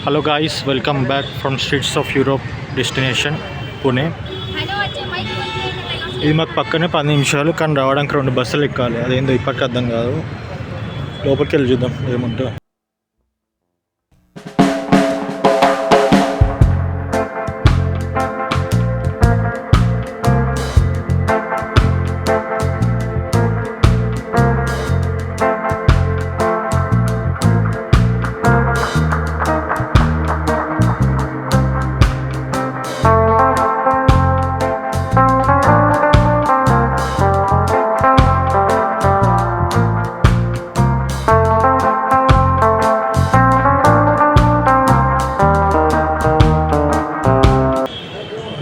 Hello guys, welcome back from streets of Europe destination Pune. ఇది మాకు పక్కనే 10 నిమిషాలు, కానీ రావడానికి 2 బస్సులు ఎక్కాలి. అదేందో ఇప్పటికి అర్థం కాదు. లోపలికి వెళ్ళి చూద్దాం ఏముంటుందో.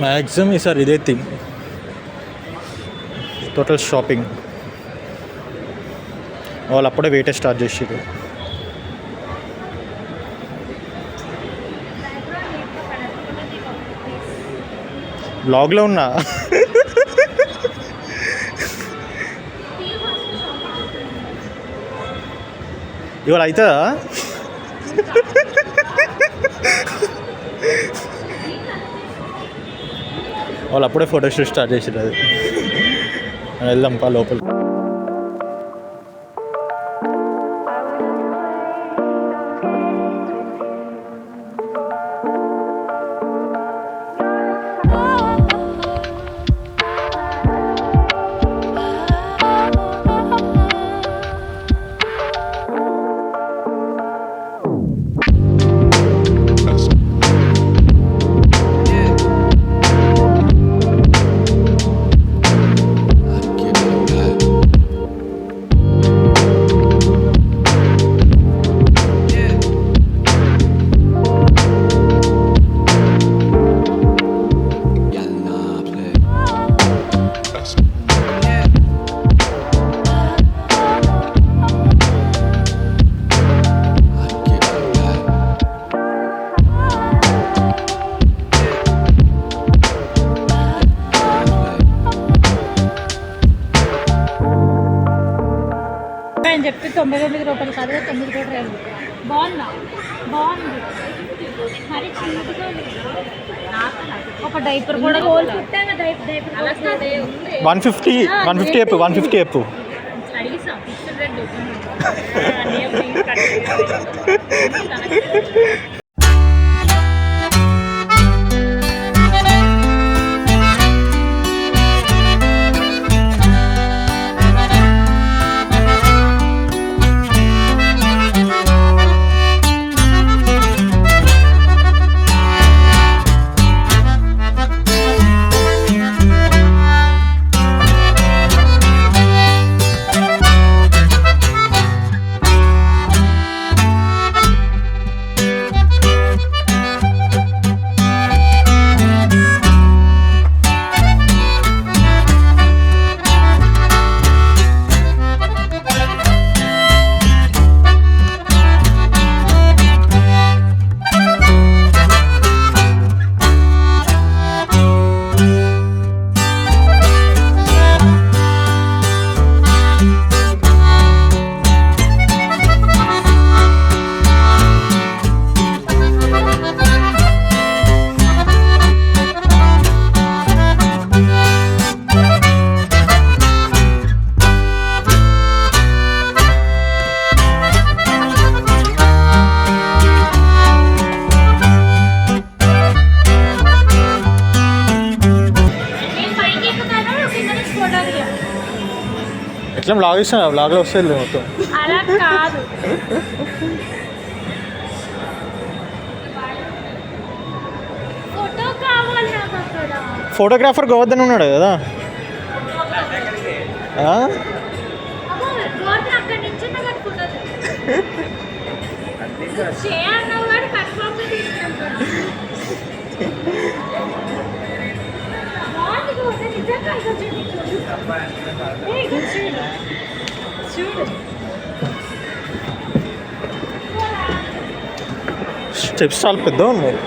మ్యాక్సిమం ఈసారి ఇదే థింగ్, టోటల్ షాపింగ్. వాళ్ళు అప్పుడే వెయిటే స్టార్ట్ చేసారు. బ్లాగ్లో ఉన్నా. ఇవాళ అవుతుందా? వాళ్ళు అప్పుడే ఫోటోషూట్ స్టార్ట్ చేసారు. అది వెళ్దాం పా లోపల. అని చెప్పి 99 రూపాయలు కాదు, 9 రూపాయలు. బాగుందా? బాగుంది. మరి ఒక డైపర్ కూడా 150 చెప్పు. ఎట్లా బ్లాగ్ ఇస్తాను, బ్లాగ్లో వస్తుంది మొత్తం. అలా కాదు, ఫోటో కావాలి నాకు అక్కడ. ఫోటోగ్రాఫర్ గోవర్ధన్ ఉన్నాడు కదా. అక్కడి నుంచి ఫోటో చేయన్నావు కానీ కన్ఫర్మ్గా తీసుకుంటాను. స్టెప్స్ చాలా పెద్ద ఉన్నాయి.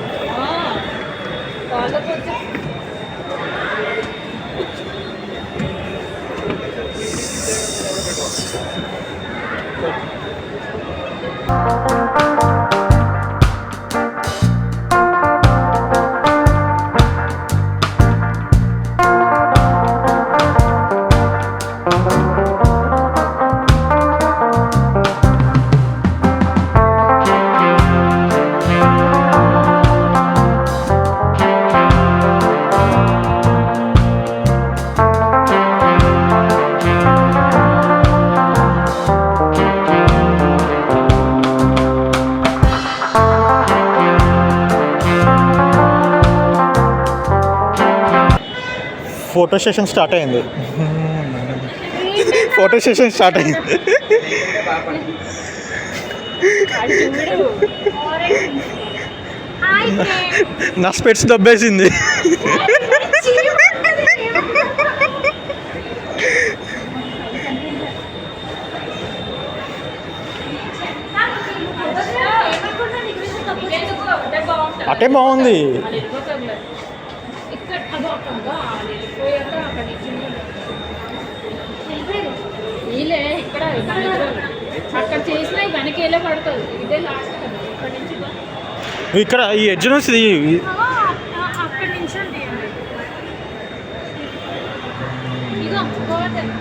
ఫోటో సెషన్ స్టార్ట్ అయింది. ఫోటో సెషన్ స్టార్ట్ అయింది. నా స్పెట్స్ దబ్బేసింది. అటే బాగుంది. అక్కడ చేసిన వెనకేలా పడుతుంది. ఇదే లాస్ట్ అక్కడి నుంచి ఇక్కడ ఈ ఎడ్జ్ నుంచి అక్కడి నుంచి ఇదో గోవర్ధన్.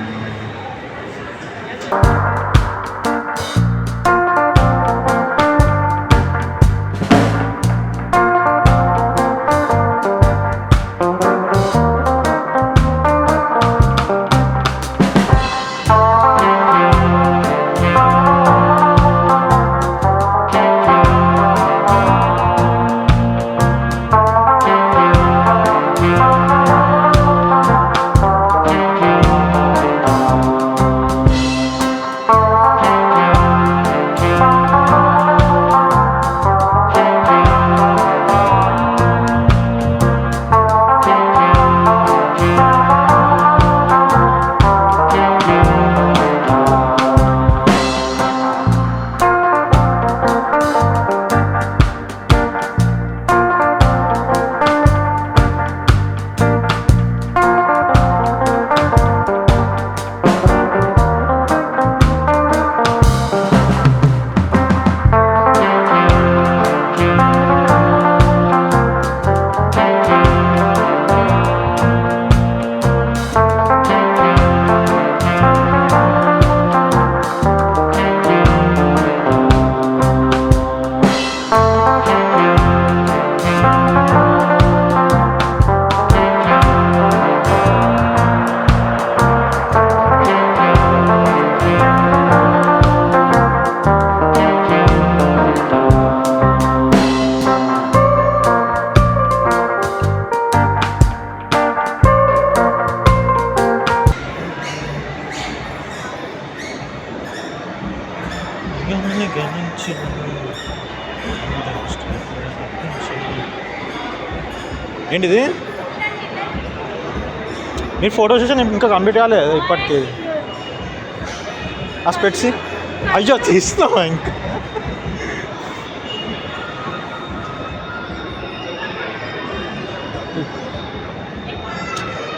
ఏంటిది? మీరు ఫోటో సెషన్ ఇంకా కంప్లీట్ కాలేదు ఇప్పటికి. ఆ స్పెట్స్ అయ్యో తీస్తున్నావా ఇంకా?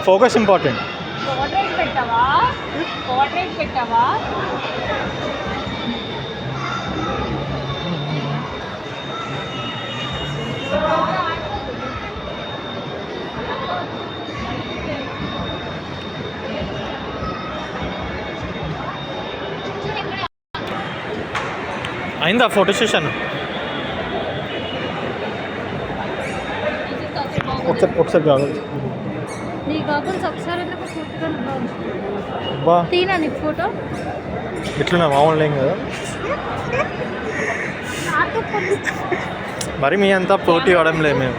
Focus important. పోర్ట్రేట్ పెట్టావా? అయిందా ఫోటో సెషన్? ఒకసారి కావాలి. నీ కాకుండా ఒకసారి బా తీనా నీ ఫోటో ఎట్లున్నా మామూలు ఏం కదా. మరి మీ అంతా పోటీ అవడం లేదు మేము.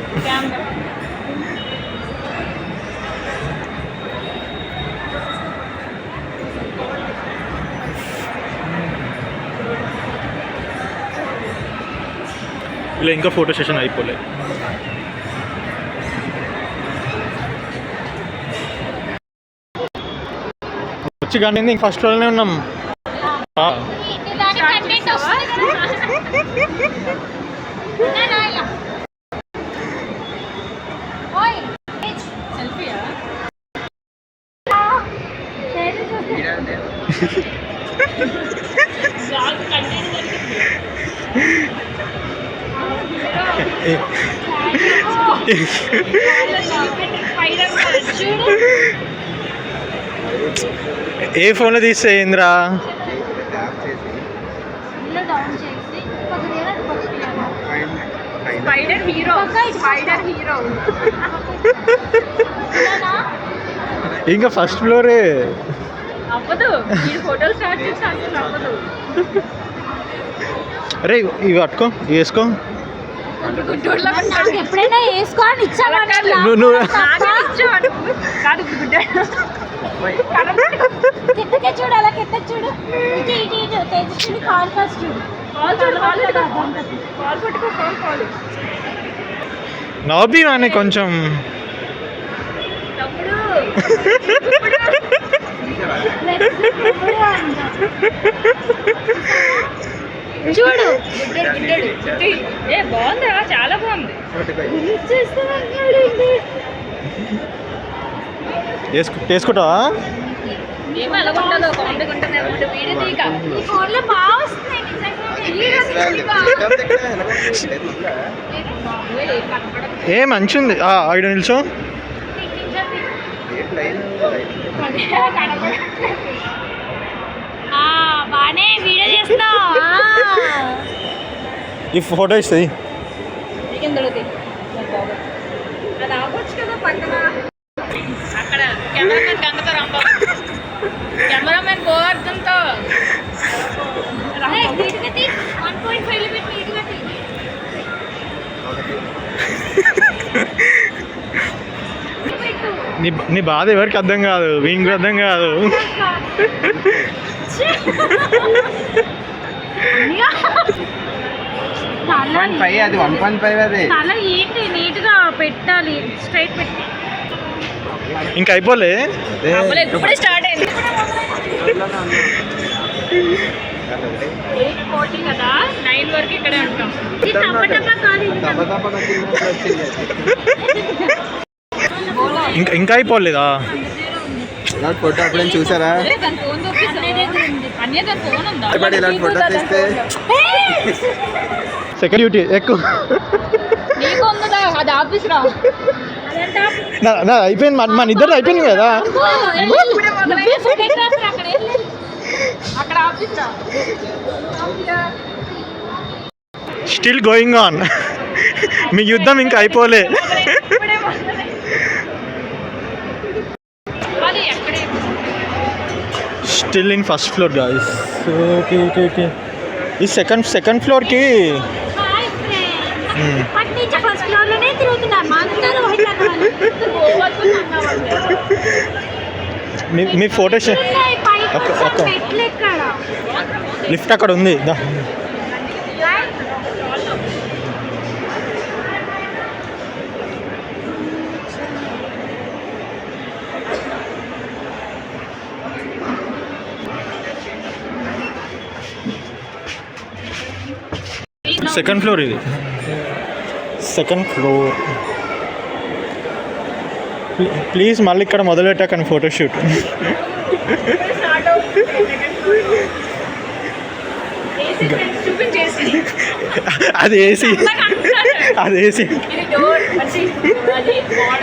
ఇలా ఇంకా ఫోటో సెషన్ అయిపోలే. వచ్చి కానీ ఇంక ఫస్ట్ రోజునే ఉన్నాం. ఏ ఫోన్లో తీస్తే ఏంద్రా? ఇంకా ఫస్ట్ ఫ్లోరే అవ్వదు. ఫోటోలు స్టార్ట్ చేసి అవ్వదు. అరే ఇవి పట్టుకో, ఇవి వేసుకో. నాకు ఎప్పుడైనా వేసుకోని ఇచ్చాను నువ్వు కిందకే చూడు, అలా కింద చూడు, ఇటు ఇటు ఇటు తేజస్విని కాల్ ఫస్ట్ చూడు. నవ్వి అని కొంచెం చూడు బాగుందా, చాలా బాగుంది. వేసుకుంటావా? ఏమో అలాగుంటుందో కామెడీ ఉంటుంది వీడియో తీయక. ఈ ఫోన్లో బాగా వస్తున్నాయి ఏ మంచి ఉంది. ఐదు నిమిషం బానే వీడియో చేస్తున్నావు. ఈ ఫోటో ఇస్తుంది. అది ఆగొచ్చు కదా పక్కన. అక్కడ కెమెరామెన్ గంగతో రాంబాబు, కెమెరామెన్ గోవర్ధన్తో. 1.5 లిమిట్ నీట్గా నీ బాధ ఎవరికి అర్థం కాదు, వీనికి అర్థం కాదు. అది 1.5 అది. తల ఏంటి నీట్గా పెట్టాలి, స్ట్రైట్ పెట్టి. ఇంకా అయిపోలే, ఇప్పుడే స్టార్ట్ అయింది. 8:40 కదా, 9 వరకు ఇక్కడే ఉంటాం. ఇది టపటపా కాదు, ఇది ఇంకా అయిపోలేదా? ఫోటో అప్పుడేం చూసారా? దాని ఫోన్ అన్య దాని ఫోన్ ఉందా? ఇలాంటి ఫోటో తీస్తే సెకండ్ డ్యూటీ ఎక్కువ. నీకు ఉందా? అది ఆఫీస్ రా. నా అయిపోయింది, మన ఇద్దరు అయిపోయింది కదా. ఫోటోగ్రాఫర్ అక్కడ ఆఫీస్ రా. Still going on. మీ యుద్ధం ఇంకా అయిపోలే. అది ఎక్కడే still in first floor guys. Okay okay okay. ఈ సెకండ్ ఫ్లోర్కి హాయ్ ఫ్రెండ్స్. అటు నుంచి ఫస్ట్ ఫ్లోర్ లోనే తిరుగుతున్నారు మా అందరూ మీ ఫోటో ఒక్క మెట్లు ఎక్కడ లిఫ్ట్ అక్కడ ఉంది. సెకండ్ ఫ్లోర్, ఇది సెకండ్ ఫ్లోర్. ప్లీజ్ మళ్ళీ ఇక్కడ మొదలెట్టాకని ఫోటోషూట్. చూపించేసి అది ఏసీ, అది ఏసీ. ఇది డోర్, అది గోడ.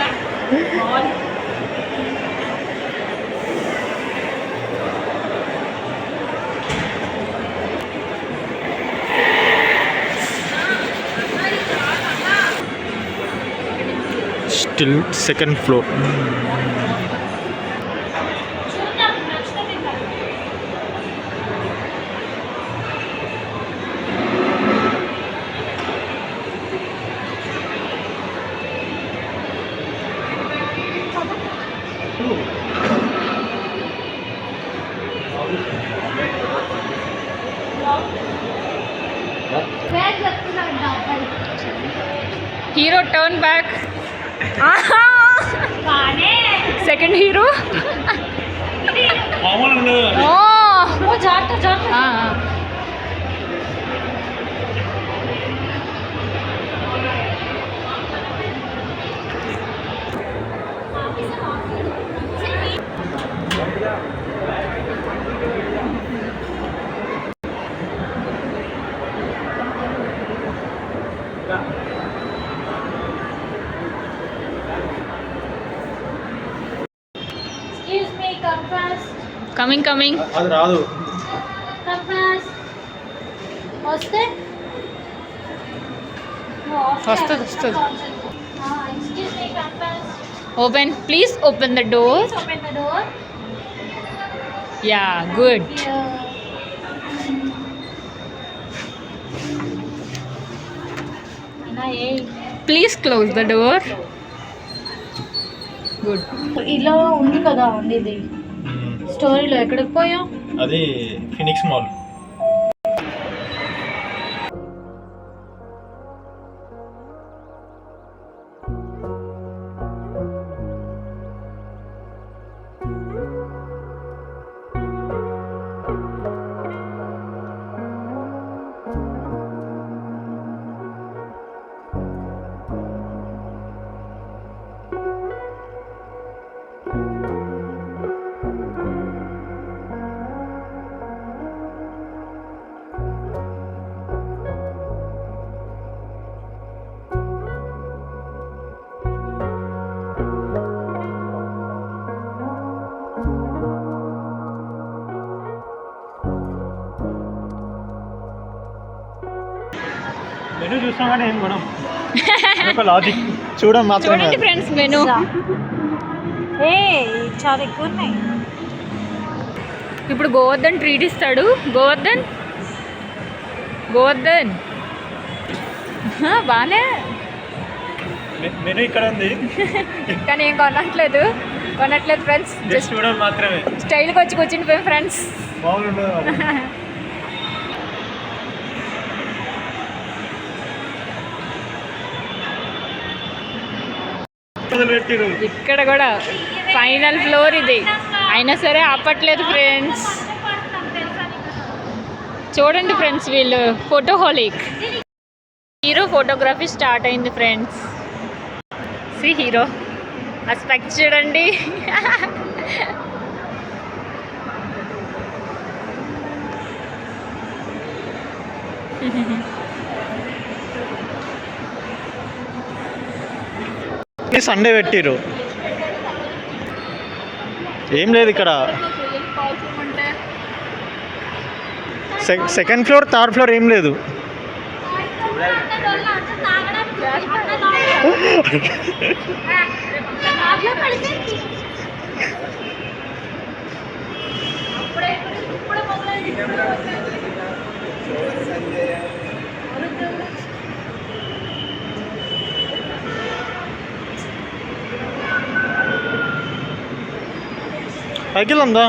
Still second floor. Hero turn back. Second hero. Coming. అది రాదు. వస్తే వస్తుంది. Open please, open the door. Yeah good. Please close the door. Good. ఇలా ఉంది కదా అండి ఇది స్టోరీలో. ఎక్కడికి పోయాం? అది ఫినిక్స్ మాల్. మెనూ చూసాం కానీ ఏం కొనం. ఒక లాజిక్ చూడడం మాత్రమే. చూడండి ఫ్రెండ్స్ మెనూ. చాలా ఎక్కువ ఉన్నాయి. ఇప్పుడు గోవర్ధన్ ట్రీట్ ఇస్తాడు. గోవర్ధన్ గోవర్ధన్ బానే. మెనూ ఇక్కడ ఉంది కానీ ఏం కొనట్లేదు ఫ్రెండ్స్. జస్ట్ చూడడం మాత్రమే. స్టైల్కి వచ్చి కూర్చుండిపోయాం ఫ్రెండ్స్. బాగుండదు. ఇక్కడ కూడా ఫైనల్ ఫ్లోర్ ఇది. అయినా సరే ఆపట్లేదు ఫ్రెండ్స్. చూడండి ఫ్రెండ్స్, వీళ్ళు ఫోటోహాలిక్. హీరో ఫోటోగ్రఫీ స్టార్ట్ అయింది ఫ్రెండ్స్. సి హీరో ఆ స్పెక్ట్స్ చూడండి. సండే పెట్టిరు. ఏం లేదు ఇక్కడ. సెకండ్ ఫ్లోర్ థర్డ్ ఫ్లోర్ ఏం లేదు. సైకిల్ ఉందా?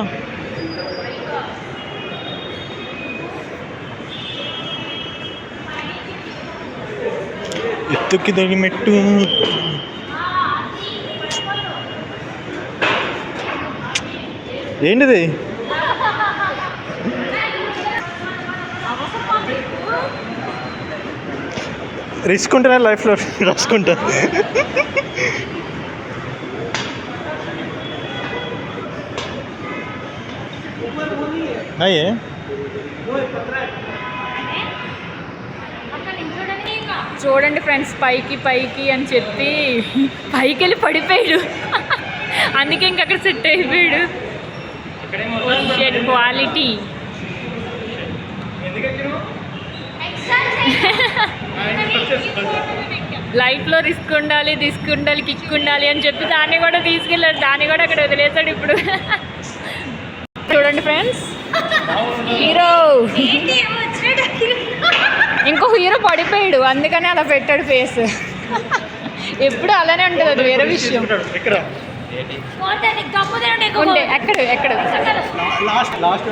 ఎత్తుకి తగి మెట్టు. ఏంటిది? రిస్క్ ఉంటేనే లైఫ్లో రాసుకుంటా. అయ్యే చూడండి ఫ్రెండ్స్, పైకి పైకి అని చెప్పి పైకి వెళ్ళి పడిపోయాడు. అందుకే ఇంక అక్కడ సెట్ అయిపోయాడు. క్వాలిటీ. లైఫ్లో రిస్క్ ఉండాలి, కిక్ ఉండాలి అని చెప్పి దాన్ని కూడా తీసుకెళ్ళాడు. దాన్ని కూడా అక్కడ వదిలేసాడు. ఇప్పుడు చూడండి ఫ్రెండ్స్, హీరో ఇంకో హీరో పడిపోయాడు, అందుకని అలా పెట్టాడు ఫేస్. ఎప్పుడు అలానే ఉంటుంది, అది వేరే విషయం. ఎక్కడ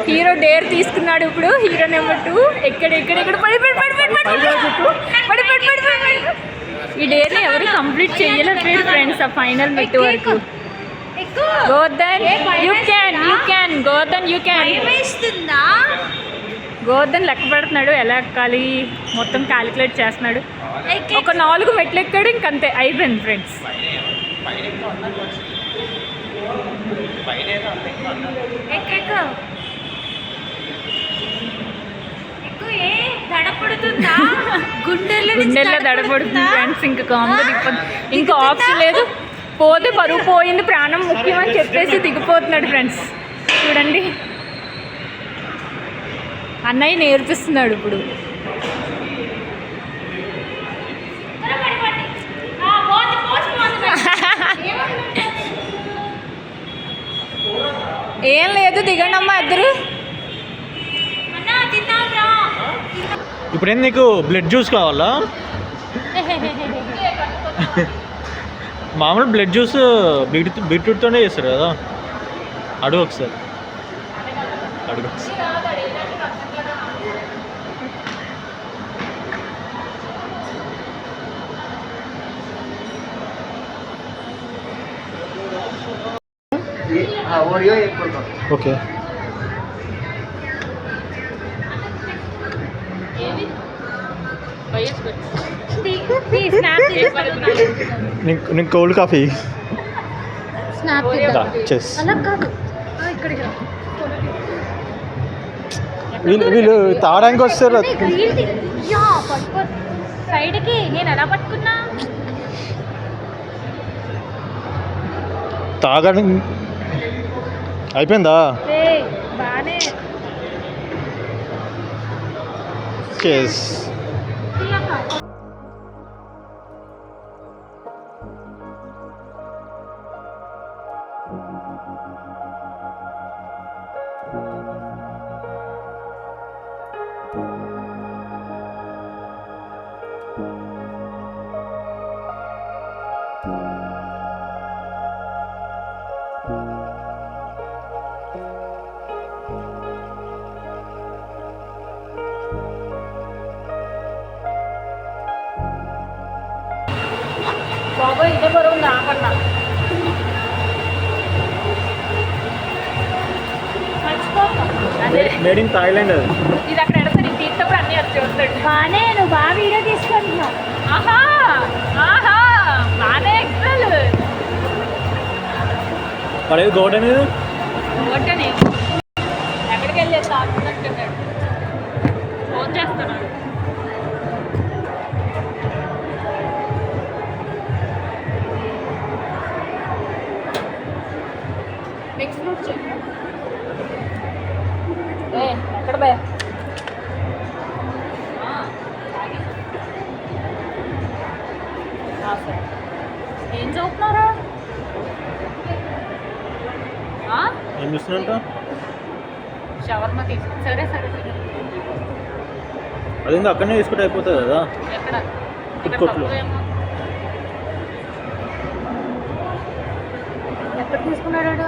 హీరో డేర్ తీసుకున్నాడు. ఇప్పుడు హీరో నెంబర్ 2 ఎక్కడ ఈ డేర్ని ఎవరు కంప్లీట్ చేయలేకపోయారు ఫ్రెండ్స్. ఆ ఫైనల్ మెట్టు వరకు. Govardhan you can Govardhan you can. Govardhan లెక్క పెడుతున్నాడు, ఎలా ఎక్కాలి మొత్తం క్యాలిక్యులేట్ చేస్తున్నాడు. ఒక 4 మెట్లు ఎక్కాడు, ఇంకంతే అయిపోయింది ఫ్రెండ్స్. గుండెల్లో దడపడుతుంది ఫ్రెండ్స్. ఇంకా కాంబో ఇంకా ఆప్షన్ లేదు. పోతే పరువు పోయింది, ప్రాణం ముఖ్యమని చెప్పేసి దిగిపోతున్నాడు ఫ్రెండ్స్. చూడండి, అన్నయ్య నేర్పిస్తున్నాడు ఇప్పుడు. ఏం లేదు, దిగండి అమ్మా ఇద్దరు. ఇప్పుడు ఏంది నీకు బ్లడ్ జ్యూస్ కావాలా? మామూలు బ్లడ్ జ్యూస్ బీట్రూట్తోనే చేస్తారు కదా. అడుగు ఒకసారి, అడుగు ఒకసారి. ఓరియో ఎక్కువ ఓకే. నీకు కోల్డ్ కాఫీ స్నాప్ చెస్. అలా కాదు ఇక్కడికి రా. వీళ్ళు తాగడానికి వస్తారు. పట్టుకో సైడ్కి. నేను ఎలా పట్టుకున్నా? తాగడానికి అయిపోయిందా? బాగానే చెస్. బాబోయ్ ఇదే బరువు ఉంది ఆకన్నా. అదే మేడ్ ఇన్ థాయిలాండ్ అది. ఇది అక్కడ ఎడతా నీకు తీసినప్పుడు అన్నీ వచ్చి వస్తాడు. బాగానే నువ్వు బాగా వీడియో తీసుకుంటున్నావు. ఆహా ఆహా బాగానే ఎక్సల్. పడేది గోట్ అనేది ఓటని ఎక్కడికి వెళ్ళేది తాగుతున్నట్టున్నాడు. ఫోన్ చేస్తున్నాడు. మిక్స్ ఫ్రూట్ చెప్పు. ఎక్కడ బే? ఏం చదువుతున్నారా? ఏం చూస్తున్నట్ట? షవర్మా తీసుకు. సరే సరే సరే. అదేందో అక్కడనే తీసుకుంటే అయిపోతుంది కదా. ఎక్కడ? ఫుడ్ కోర్ట్లో. ఎక్కడ తీసుకున్నాడు?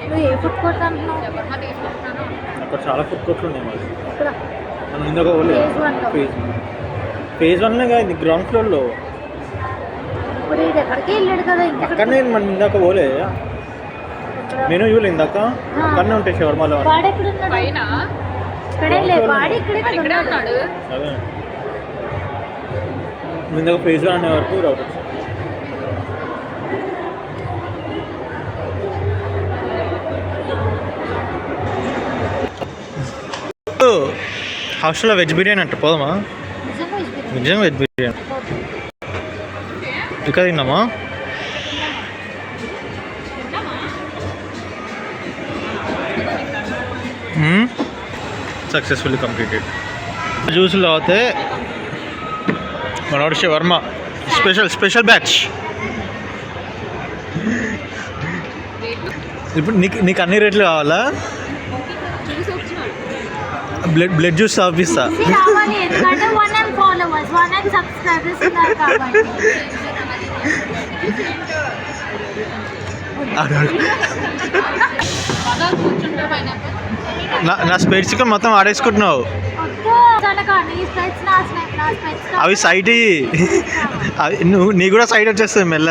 నువ్వు ఏ ఫుడ్ కోర్ట్ అంటున్నావు? షవర్మా తీసుకుంటున్నాను. అక్కడ చాలా ఫుడ్ కోర్ట్లు ఉన్నాయి మరి. ఇక్కడ మనం ఇందాక ఫేజ్ 1 కాదు, గ్రౌండ్ ఫ్లోర్లో. ఇప్పుడు ఇది ఎక్కడికి వెళ్ళాడు కదా. అక్కడనే మనం ఇందాక పోలే. మెనూ ఇవ్వలే ఇందాక. అక్కడనే ఉంటాయి షవర్మాలో. వాడు ఎక్కడున్నాడు? పైన ఇక్కడే లేదు. వాడు ఇక్కడే ఇక్కడే ఉన్నాడు. అదే ఇందాక ఫేజ్ 1 అనే వరకు రావచ్చు. హాస్టల్లో వెజ్ బిర్యానీ అంట, పోదామా? నిజంగా వెజ్ బిర్యానీ ఇక్కడ తిన్నామా? Successfully completed. జ్యూసులు తాగితే మనోడు షవర్మ స్పెషల్ బ్యాచ్. ఇప్పుడు నీకు అన్ని రేట్లు కావాలా? బ్లడ్ జ్యూస్ తాపిస్తా. ఎందుకంటే 1M followers, 1M subscribers ఉన్నారు కాబట్టి. నా స్పెట్స్ మొత్తం ఆడేసుకుంటున్నావు. అవి సైట్ అవి నీ కూడా సైట్ వచ్చేస్తుంది మెల్ల.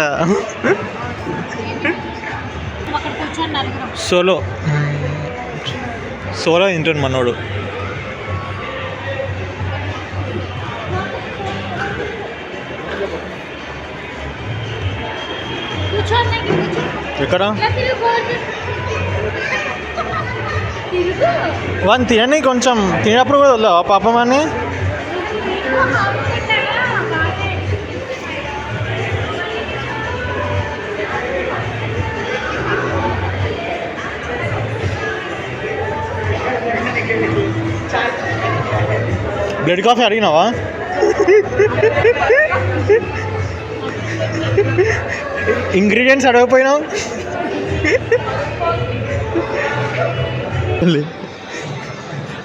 సోలో తింటాడు మనోడు. ఎక్కడ వన్ తినని కొంచెం తినప్పుడు కూడా వద్దా పాపం అని. బ్లడ్ కాఫీ అడిగినావా? ఇంగ్రీడియంట్స్ అడగపోయినావు.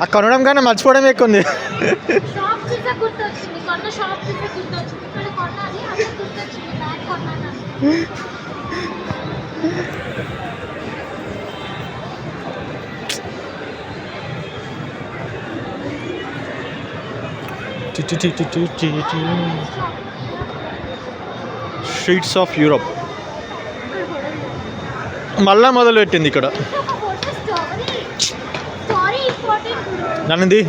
ఆ కొనడం కానీ మర్చిపోవడం ఎక్కువ ఉంది. షాప్ చూసే గుర్తొచ్చింది. కొన్న షాప్ చూసే గుర్తొచ్చింది. ఇక్కడ కొన్నది అదే గుర్తొచ్చింది. స్ట్రీట్స్ ఆఫ్ యూరప్ మళ్ళా మొదలు పెట్టింది ఇక్కడ. నన్నుది